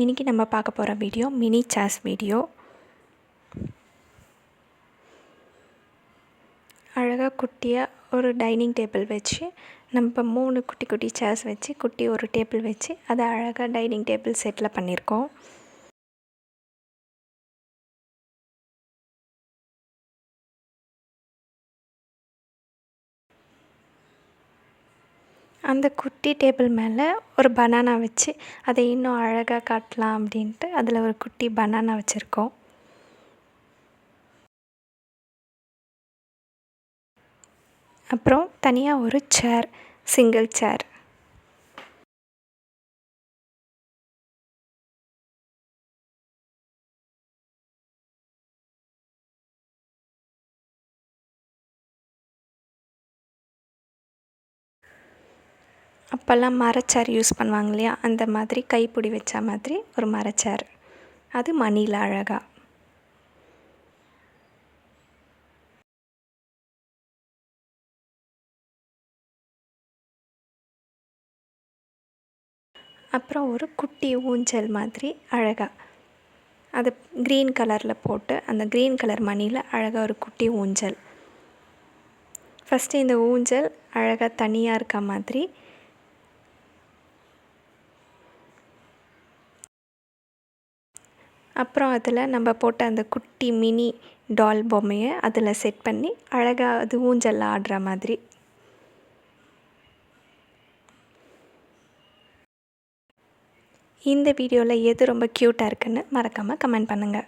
இன்றைக்கி நம்ம பார்க்க போகிற வீடியோ மினி சேர்ஸ் வீடியோ. அழகாக குட்டியாக ஒரு டைனிங் டேபிள் வச்சு நம்ம 3 குட்டி குட்டி சேர்ஸ் வச்சு குட்டி ஒரு டேபிள் வச்சு அதை அழகாக டைனிங் டேபிள் செட்டில் பண்ணியிருக்கோம். அந்த குட்டி டேபிள் மேலே ஒரு பனானா வச்சு அதை இன்னும் அழகாக காட்டலாம் அப்படின்ட்டு அதில் ஒரு குட்டி பனானா வச்சுருக்கோம். அப்புறம் தனியாக ஒரு சேர், சிங்கிள் சேர். அப்போல்லாம் மரச்சேர் யூஸ் பண்ணுவாங்க இல்லையா, அந்த மாதிரி கைப்பிடி வச்ச மாதிரி ஒரு மரச்சேர், அது மணியில் அழகாக. அப்புறம் ஒரு குட்டி ஊஞ்சல் மாதிரி அழகாக அது க்ரீன் கலரில் போட்டு அந்த க்ரீன் கலர் மணியில் அழகாக ஒரு குட்டி ஊஞ்சல். ஃபஸ்ட்டு இந்த ஊஞ்சல் அழகாக தனியாக இருக்க மாதிரி அப்புறம் அதில் நம்ம போட்ட அந்த குட்டி மினி டால் பொம்மையை அதில் செட் பண்ணி அழகாக அது ஊஞ்சலில் ஆடுற மாதிரி. இந்த வீடியோவில் எது ரொம்ப க்யூட்டாக இருக்குன்னு மறக்காமல் கமெண்ட் பண்ணுங்கள்.